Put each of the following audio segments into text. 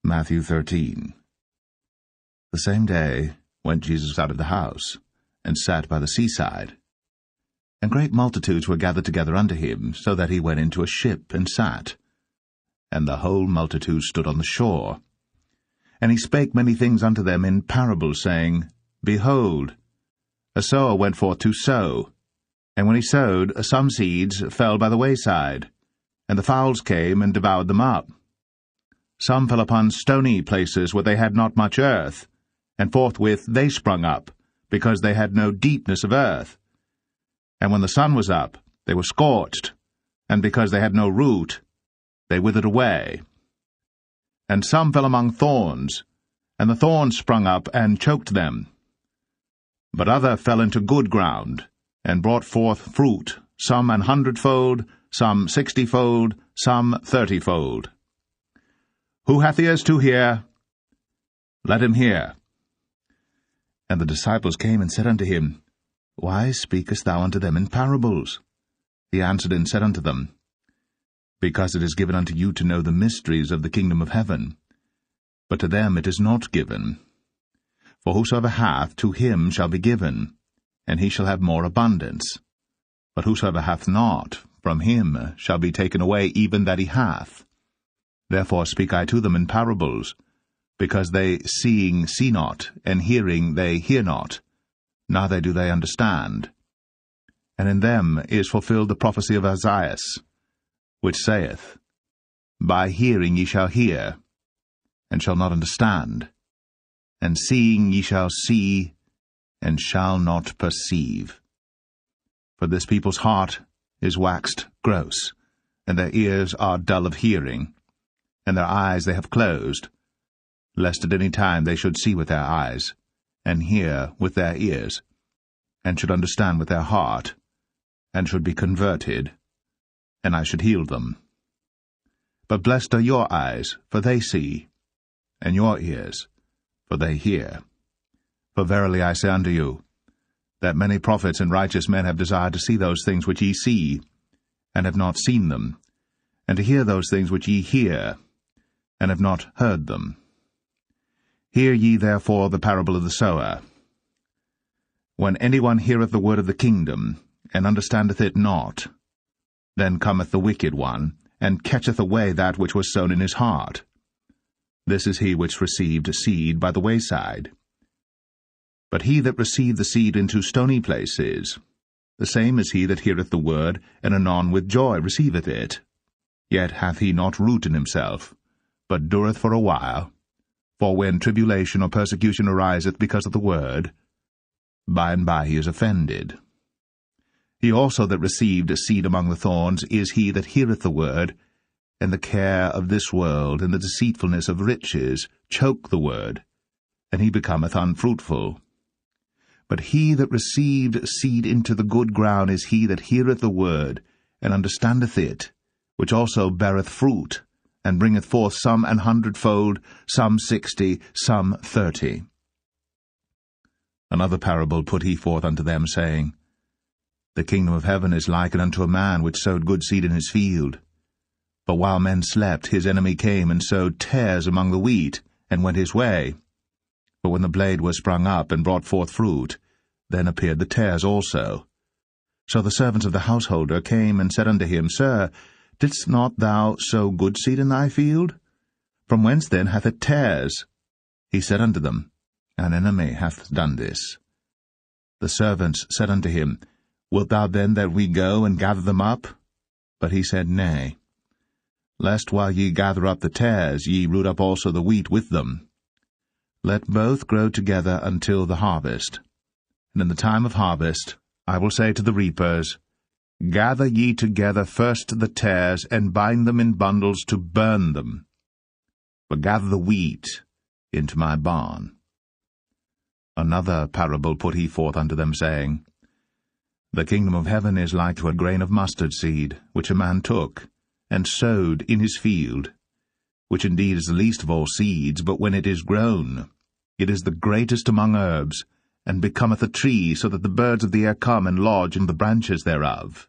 Matthew 13. The same day went Jesus out of the house, and sat by the seaside. And great multitudes were gathered together unto him, so that he went into a ship, and sat. And the whole multitude stood on the shore. And he spake many things unto them in parables, saying, Behold, a sower went forth to sow. And when he sowed, some seeds fell by the wayside, and the fowls came and devoured them up. Some fell upon stony places where they had not much earth, and forthwith they sprung up, because they had no deepness of earth. And when the sun was up, they were scorched, and because they had no root, they withered away. And some fell among thorns, and the thorns sprung up and choked them. But other fell into good ground, and brought forth fruit, some 100-fold, some 60-fold, some 30-fold. Who hath ears to hear, let him hear. And the disciples came and said unto him, Why speakest thou unto them in parables? He answered and said unto them, Because it is given unto you to know the mysteries of the kingdom of heaven, but to them it is not given. For whosoever hath, to him shall be given, and he shall have more abundance. But whosoever hath not, from him shall be taken away even that he hath. Therefore speak I to them in parables, because they seeing see not, and hearing they hear not, neither do they understand. And in them is fulfilled the prophecy of Isaiah, which saith, By hearing ye shall hear, and shall not understand, and seeing ye shall see, and shall not perceive. For this people's heart is waxed gross, and their ears are dull of hearing, and their eyes they have closed, lest at any time they should see with their eyes, and hear with their ears, and should understand with their heart, and should be converted, and I should heal them. But blessed are your eyes, for they see, and your ears, for they hear. For verily I say unto you, that many prophets and righteous men have desired to see those things which ye see, and have not seen them, and to hear those things which ye hear, and have not heard them. Hear ye therefore the parable of the sower. When any one heareth the word of the kingdom, and understandeth it not, then cometh the wicked one, and catcheth away that which was sown in his heart. This is he which received seed by the wayside. But he that received the seed into stony places, the same is he that heareth the word, and anon with joy receiveth it. Yet hath he not root in himself, but dureth for a while. For when tribulation or persecution ariseth because of the word, by and by he is offended. He also that received a seed among the thorns is he that heareth the word, and the care of this world and the deceitfulness of riches choke the word, and he becometh unfruitful. But he that received seed into the good ground is he that heareth the word, and understandeth it, which also beareth fruit, and bringeth forth some 100-fold, some 60, some 30. Another parable put he forth unto them, saying, The kingdom of heaven is likened unto a man which sowed good seed in his field. But while men slept, his enemy came and sowed tares among the wheat, and went his way. But when the blade was sprung up and brought forth fruit, then appeared the tares also. So the servants of the householder came and said unto him, Sir, didst not thou sow good seed in thy field? From whence then hath it tares? He said unto them, An enemy hath done this. The servants said unto him, Wilt thou then that we go and gather them up? But he said, Nay, lest while ye gather up the tares, ye root up also the wheat with them. Let both grow together until the harvest. And in the time of harvest I will say to the reapers, Gather ye together first the tares, and bind them in bundles to burn them. But gather the wheat into my barn. Another parable put he forth unto them, saying, The kingdom of heaven is like to a grain of mustard seed, which a man took, and sowed in his field, which indeed is the least of all seeds, but when it is grown, it is the greatest among herbs, and becometh a tree, so that the birds of the air come and lodge in the branches thereof.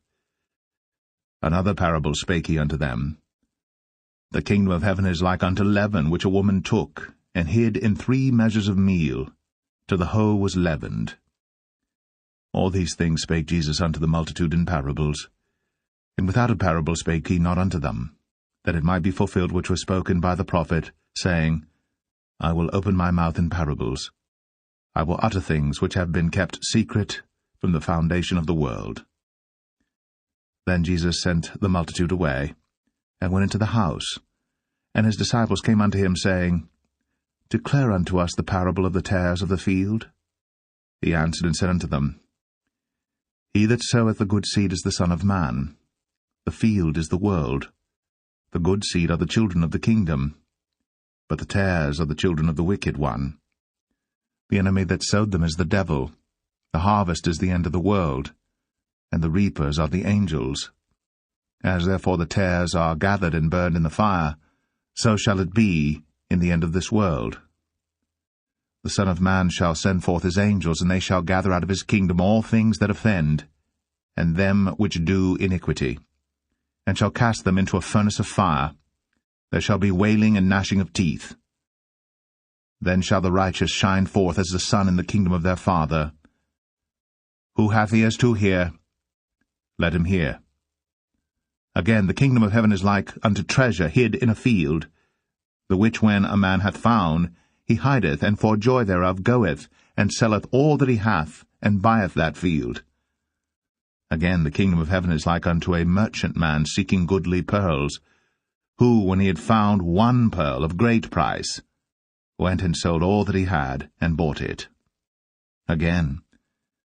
Another parable spake he unto them. The kingdom of heaven is like unto leaven, which a woman took, and hid in 3 measures of meal, till the whole was leavened. All these things spake Jesus unto the multitude in parables. And without a parable spake he not unto them, that it might be fulfilled which was spoken by the prophet, saying, I will open my mouth in parables. I will utter things which have been kept secret from the foundation of the world. Then Jesus sent the multitude away, and went into the house. And his disciples came unto him, saying, Declare unto us the parable of the tares of the field. He answered and said unto them, He that soweth the good seed is the Son of Man. The field is the world. The good seed are the children of the kingdom, but the tares are the children of the wicked one. The enemy that sowed them is the devil. The harvest is the end of the world, and the reapers are the angels. As therefore the tares are gathered and burned in the fire, so shall it be in the end of this world. The Son of Man shall send forth his angels, and they shall gather out of his kingdom all things that offend, and them which do iniquity, and shall cast them into a furnace of fire. There shall be wailing and gnashing of teeth. Then shall the righteous shine forth as the sun in the kingdom of their Father. Who hath ears to hear, let him hear. Again, the kingdom of heaven is like unto treasure hid in a field, the which when a man hath found, he hideth, and for joy thereof goeth, and selleth all that he hath, and buyeth that field. Again, the kingdom of heaven is like unto a merchantman seeking goodly pearls, who, when he had found 1 pearl of great price, went and sold all that he had, and bought it. Again,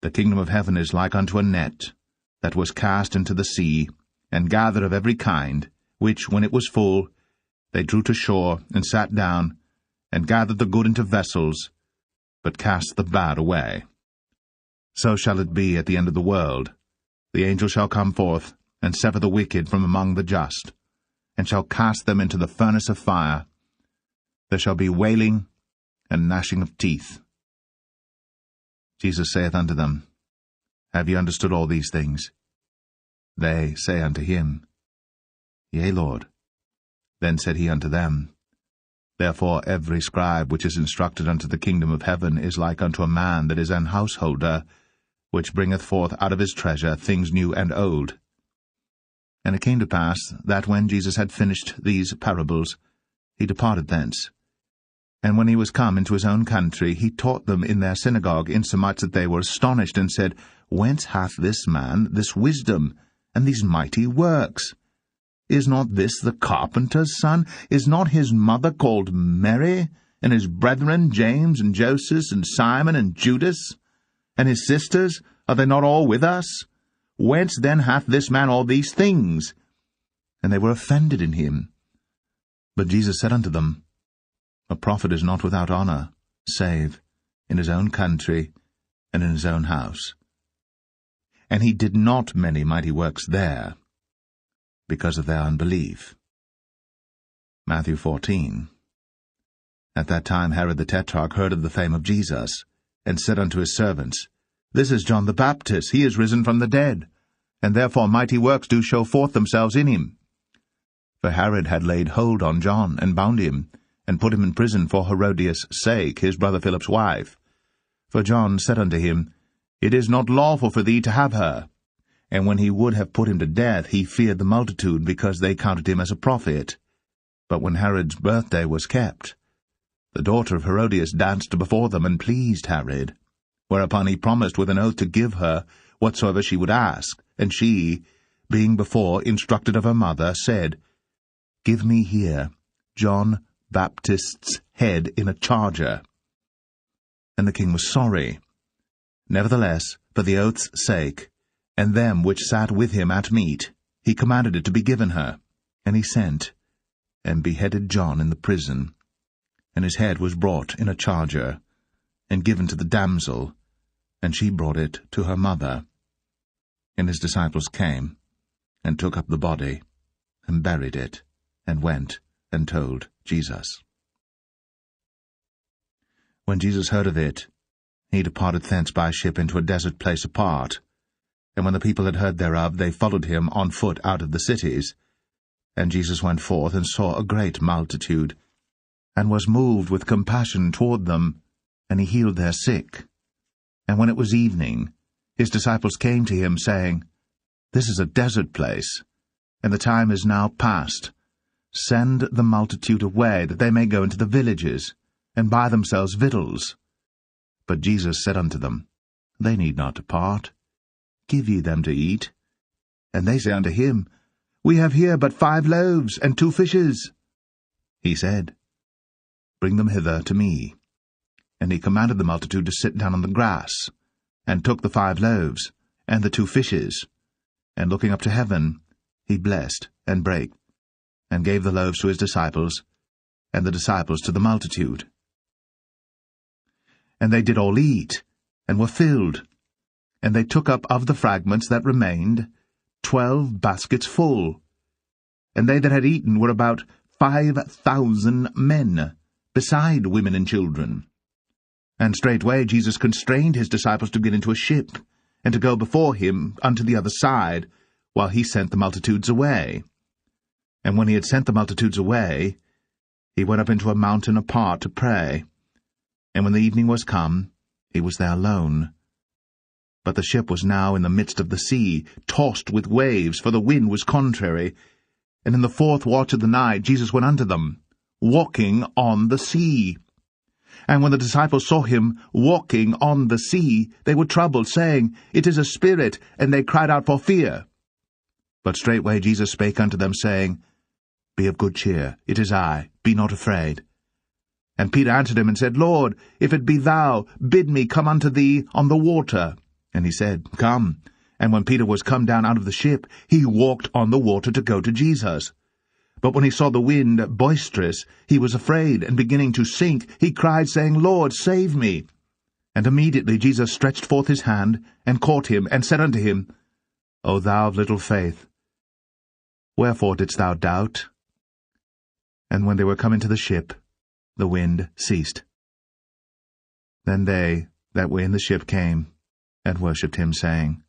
the kingdom of heaven is like unto a net, that was cast into the sea, and gathered of every kind, which, when it was full, they drew to shore, and sat down, and gathered the good into vessels, but cast the bad away. So shall it be at the end of the world. The angel shall come forth, and sever the wicked from among the just, and shall cast them into the furnace of fire. There shall be wailing and gnashing of teeth. Jesus saith unto them, Have ye understood all these things? They say unto him, Yea, Lord. Then said he unto them, Therefore every scribe which is instructed unto the kingdom of heaven is like unto a man that is an householder, which bringeth forth out of his treasure things new and old. And it came to pass, that when Jesus had finished these parables, he departed thence. And when he was come into his own country, he taught them in their synagogue, insomuch that they were astonished, and said, Whence hath this man this wisdom, and these mighty works? Is not this the carpenter's son? Is not his mother called Mary, and his brethren James, and Joseph, and Simon, and Judas? And his sisters, are they not all with us? Whence then hath this man all these things? And they were offended in him. But Jesus said unto them, A prophet is not without honor, save in his own country, and in his own house. And he did not many mighty works there, because of their unbelief. Matthew 14. At that time Herod the Tetrarch heard of the fame of Jesus, and said unto his servants, This is John the Baptist, he is risen from the dead, and therefore mighty works do show forth themselves in him. For Herod had laid hold on John, and bound him, and put him in prison for Herodias' sake, his brother Philip's wife. For John said unto him, It is not lawful for thee to have her. And when he would have put him to death, he feared the multitude, because they counted him as a prophet. But when Herod's birthday was kept, the daughter of Herodias danced before them, and pleased Herod. Whereupon he promised with an oath to give her whatsoever she would ask. And she, being before instructed of her mother, said, Give me here John Baptist's head in a charger. And the king was sorry. Nevertheless, for the oath's sake, and them which sat with him at meat, he commanded it to be given her. And he sent, and beheaded John in the prison. And his head was brought in a charger, and given to the damsel, and she brought it to her mother. And his disciples came, and took up the body, and buried it, and went and told Jesus. When Jesus heard of it, he departed thence by ship into a desert place apart. And when the people had heard thereof, they followed him on foot out of the cities. And Jesus went forth and saw a great multitude, and was moved with compassion toward them, and he healed their sick. And when it was evening, his disciples came to him, saying, This is a desert place, and the time is now past. Send the multitude away, that they may go into the villages, and buy themselves victuals. But Jesus said unto them, They need not depart. Give ye them to eat. And they say unto him, We have here but 5 loaves and 2 fishes. He said, Bring them hither to me. And he commanded the multitude to sit down on the grass, and took the 5 loaves and the 2 fishes, and looking up to heaven, he blessed and brake, and gave the loaves to his disciples, and the disciples to the multitude. And they did all eat, and were filled. And they took up of the fragments that remained 12 baskets full. And they that had eaten were about 5,000 men, beside women and children. And straightway Jesus constrained his disciples to get into a ship, and to go before him unto the other side, while he sent the multitudes away. And when he had sent the multitudes away, he went up into a mountain apart to pray. And when the evening was come, he was there alone. But the ship was now in the midst of the sea, tossed with waves, for the wind was contrary. And in the 4th watch of the night Jesus went unto them, walking on the sea. And when the disciples saw him walking on the sea, they were troubled, saying, It is a spirit, and they cried out for fear. But straightway Jesus spake unto them, saying, Be of good cheer, it is I, be not afraid. And Peter answered him and said, Lord, if it be thou, bid me come unto thee on the water. And he said, Come. And when Peter was come down out of the ship, he walked on the water to go to Jesus. But when he saw the wind boisterous, he was afraid, and beginning to sink, he cried, saying, Lord, save me. And immediately Jesus stretched forth his hand, and caught him, and said unto him, O thou of little faith, wherefore didst thou doubt? And when they were come into the ship, the wind ceased. Then they that were in the ship came, and worshipped him, saying,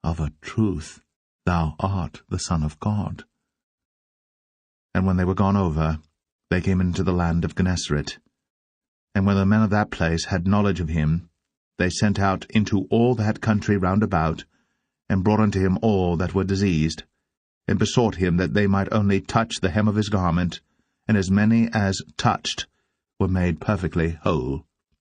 Of a truth thou art the Son of God. And when they were gone over, they came into the land of Gennesaret. And when the men of that place had knowledge of him, they sent out into all that country round about, and brought unto him all that were diseased, and besought him that they might only touch the hem of his garment, and as many as touched were made perfectly whole.